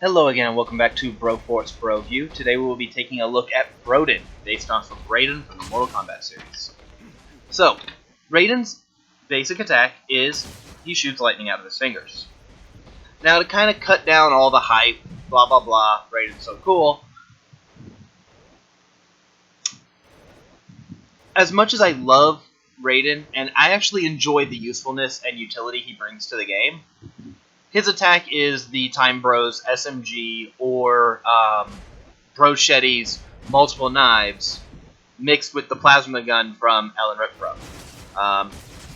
Hello again and welcome back to Broforce Broview. Today we will be taking a look at Broden, based off of Broden from the Mortal Kombat series. So, Raiden's basic attack is he shoots lightning out of his fingers. Now to kind of cut down all the hype, blah blah blah, Raiden's so cool, as much as I love Raiden, and I actually enjoy the usefulness and utility he brings to the game, his attack is the Time Bros SMG or Brochetti's multiple knives mixed with the plasma gun from Ellen Ripro.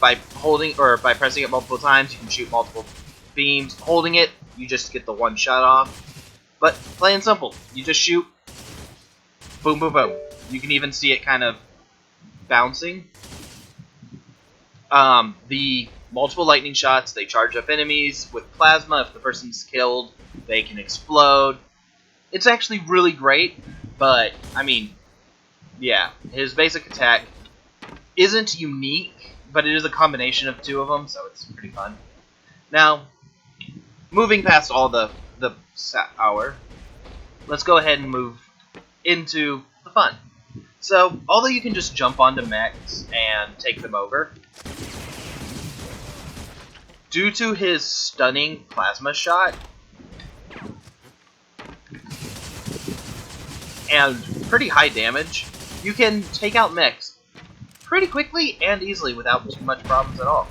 By pressing it multiple times, you can shoot multiple beams. Holding it, you just get the one shot off. But plain and simple, you just shoot, boom, boom, boom. You can even see it kind of bouncing. The multiple lightning shots, they charge up enemies with plasma. If the person's killed, they can explode. It's actually really great, but, I mean, yeah, his basic attack isn't unique, but it is a combination of two of them, so it's pretty fun. Now, moving past all the hour, let's go ahead and move into the fun. So, although you can just jump onto mechs and take them over, due to his stunning plasma shot and pretty high damage, you can take out mechs pretty quickly and easily without too much problems at all.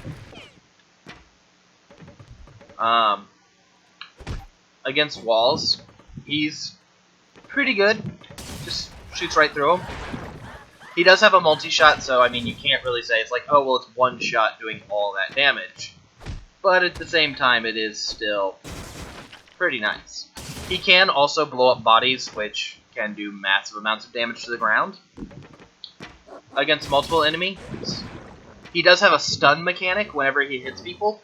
Against walls, he's pretty good. Just shoots right through them. He does have a multi-shot, so I mean you can't really say it's like, oh well, it's one shot doing all that damage. But at the same time, it is still pretty nice. He can also blow up bodies, which can do massive amounts of damage to the ground against multiple enemies. He does have a stun mechanic whenever he hits people.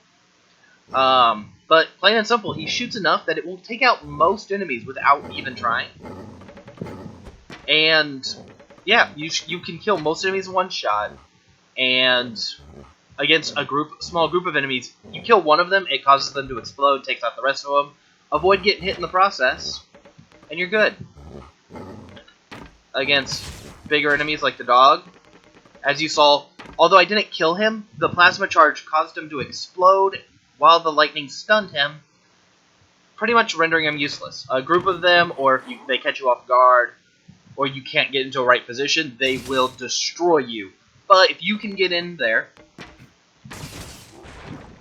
But plain and simple, he shoots enough that it will take out most enemies without even trying. And yeah, you can kill most enemies in one shot. And against a small group of enemies, you kill one of them, it causes them to explode, takes out the rest of them. Avoid getting hit in the process, and you're good. Against bigger enemies like the dog, as you saw, although I didn't kill him, the plasma charge caused him to explode while the lightning stunned him, pretty much rendering him useless. A group of them, or if they catch you off guard, or you can't get into a right position, they will destroy you. But if you can get in there,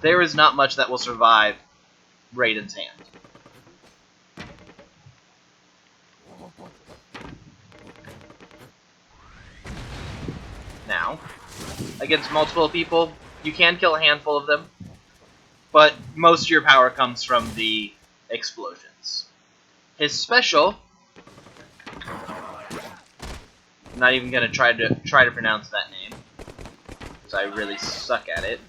there is not much that will survive Raiden's hand. Now, against multiple people, you can kill a handful of them, but most of your power comes from the explosions. His special, I'm not even gonna try to pronounce that name, because I really suck at it.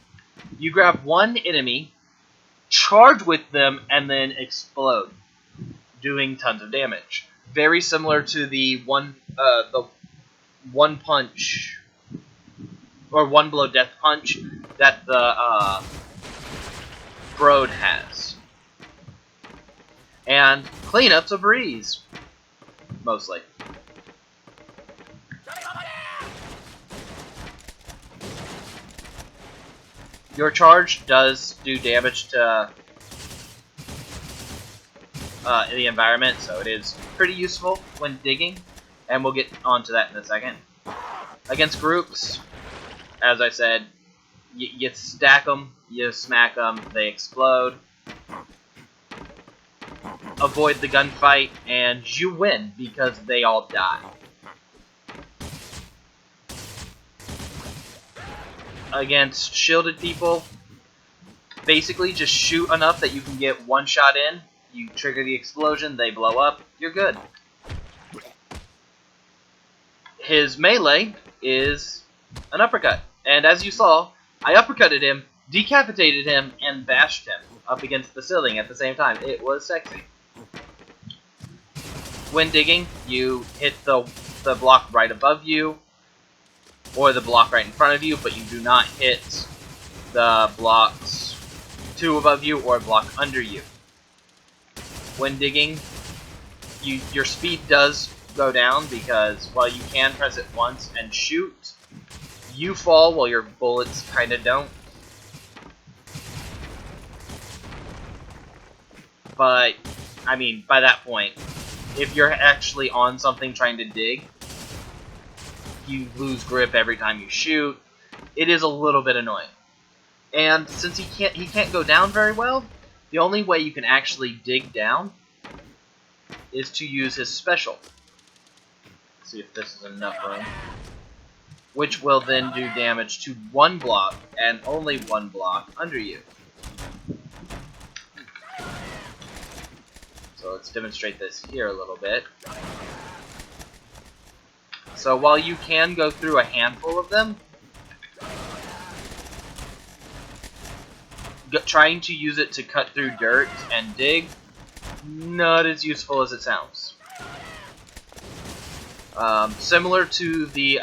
You grab one enemy, charge with them, and then explode, doing tons of damage. Very similar to the one punch or one blow death punch that the Broden has. And cleanup's a breeze, mostly. Your charge does do damage to the environment, so it is pretty useful when digging, and we'll get onto that in a second. Against groups, as I said, you stack them, you smack them, they explode. Avoid the gunfight, and you win because they all die. Against shielded people, basically just shoot enough that you can get one shot in, you trigger the explosion, they blow up, you're good. His melee is an uppercut, and as you saw, I uppercutted him, decapitated him, and bashed him up against the ceiling at the same time. It was sexy. When digging, you hit the block right above you, or the block right in front of you, but you do not hit the blocks two above you or a block under you. when digging, your speed does go down because while you can press it once and shoot, you fall while your bullets kind of don't. But, I mean, by that point, if you're actually on something trying to dig, you lose grip every time you shoot. It is a little bit annoying. And since he can't go down very well, the only way you can actually dig down is to use his special. Let's see if this is enough room. Which will then do damage to one block, and only one block under you. So let's demonstrate this here a little bit. So while you can go through a handful of them, trying to use it to cut through dirt and dig, not as useful as it sounds. Similar to the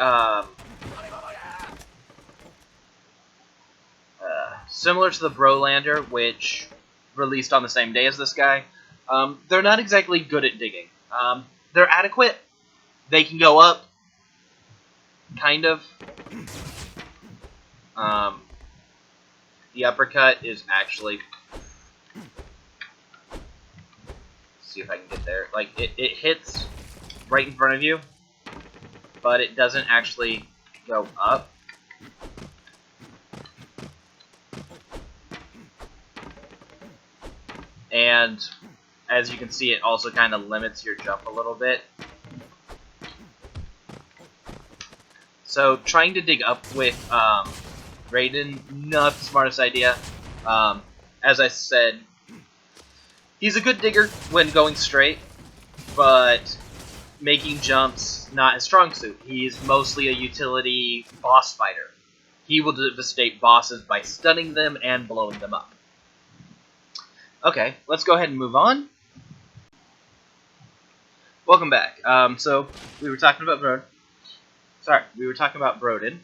Brolander, which released on the same day as this guy. They're not exactly good at digging. They're adequate. They can go up, kind of. The uppercut is actually... Let's see if I can get there. Like, it hits right in front of you, but it doesn't actually go up. And as you can see, it also kind of limits your jump a little bit. So trying to dig up with Broden, not the smartest idea. As I said, he's a good digger when going straight, but making jumps, not his strong suit. He's mostly a utility boss fighter. He will devastate bosses by stunning them and blowing them up. Okay, let's go ahead and move on. Welcome back. So we were talking about Broden.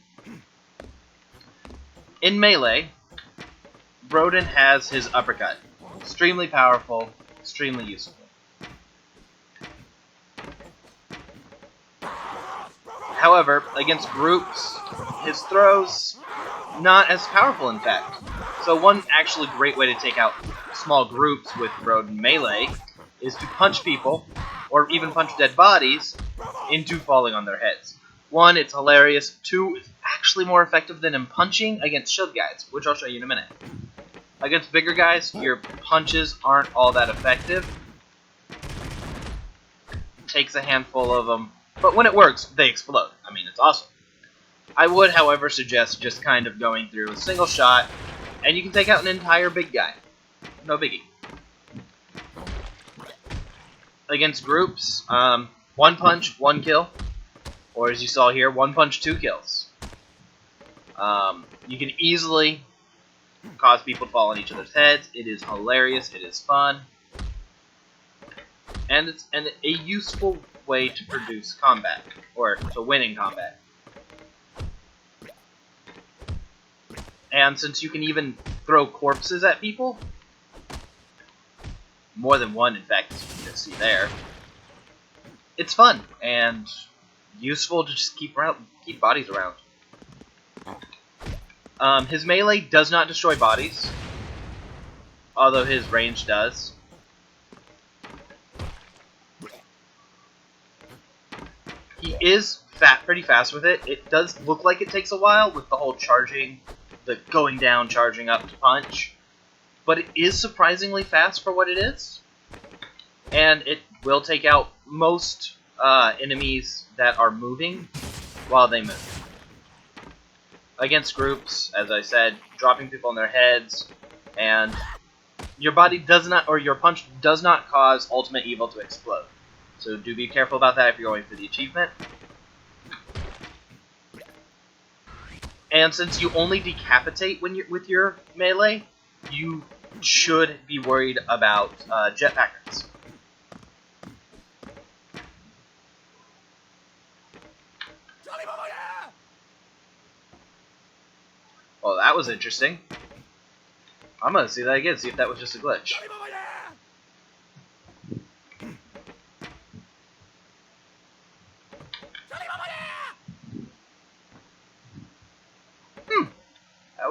In melee, Broden has his uppercut. Extremely powerful, extremely useful. However, against groups, his throws, not as powerful in fact. So one actually great way to take out small groups with Broden melee is to punch people, or even punch dead bodies, into falling on their heads. One, it's hilarious. Two, it's actually more effective than in punching against shield guys, which I'll show you in a minute. Against bigger guys, your punches aren't all that effective. Takes a handful of them, but when it works, they explode. I mean, it's awesome. I would, however, suggest just kind of going through a single shot, and you can take out an entire big guy. No biggie. Against groups, one punch, one kill. Or as you saw here, one punch, two kills. You can easily cause people to fall on each other's heads. It is hilarious. It is fun. And it's a useful way to produce combat, or to win in combat. And since you can even throw corpses at people, more than one in fact, as you can see there, it's fun and useful to just keep bodies around. His melee does not destroy bodies, although his range does. He is pretty fast with it. It does look like it takes a while with the whole charging, the going down, charging up to punch, but it is surprisingly fast for what it is, and it will take out most enemies that are moving while they move. Against groups, as I said, dropping people on their heads, and your body does not, or your punch does not cause ultimate evil to explode. So do be careful about that if you're going for the achievement. And since you only decapitate when with your melee, you should be worried about jetpackers. Well, that was interesting. I'm gonna see that again, see if that was just a glitch.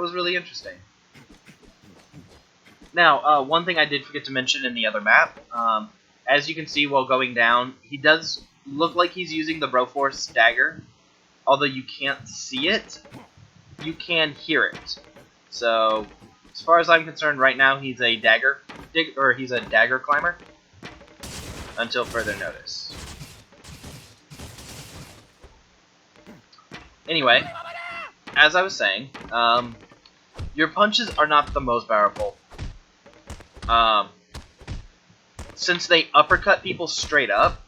was really interesting. Now, one thing I did forget to mention in the other map, as you can see while going down, he does look like he's using the Broforce dagger. Although you can't see it, you can hear it. So, as far as I'm concerned, right now he's a dagger climber until further notice. Anyway, as I was saying, your punches are not the most powerful. Since they uppercut people straight up,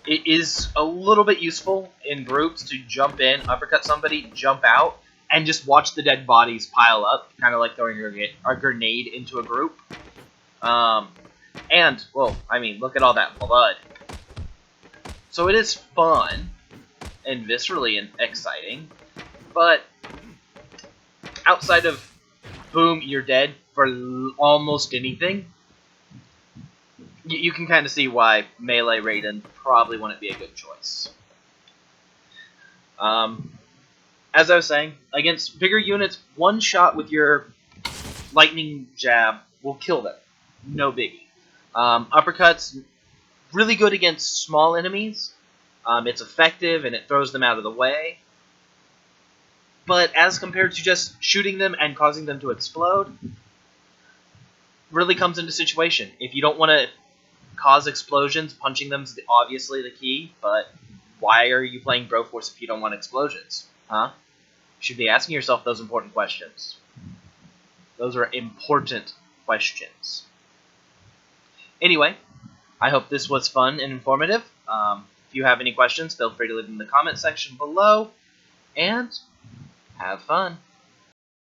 it is a little bit useful in groups to jump in, uppercut somebody, jump out, and just watch the dead bodies pile up, kind of like throwing a grenade into a group. And, well, I mean, look at all that blood. So it is fun and viscerally and exciting, but outside of boom, you're dead for almost anything, you can kind of see why melee Raiden probably wouldn't be a good choice. As I was saying, against bigger units, one shot with your lightning jab will kill them. No biggie. Uppercuts, really good against small enemies. It's effective and it throws them out of the way. But as compared to just shooting them and causing them to explode, really comes into situation. If you don't want to cause explosions, punching them is obviously the key, but why are you playing Broforce if you don't want explosions? Huh? You should be asking yourself those important questions. Those are important questions. Anyway, I hope this was fun and informative. If you have any questions, feel free to leave them in the comment section below, and have fun.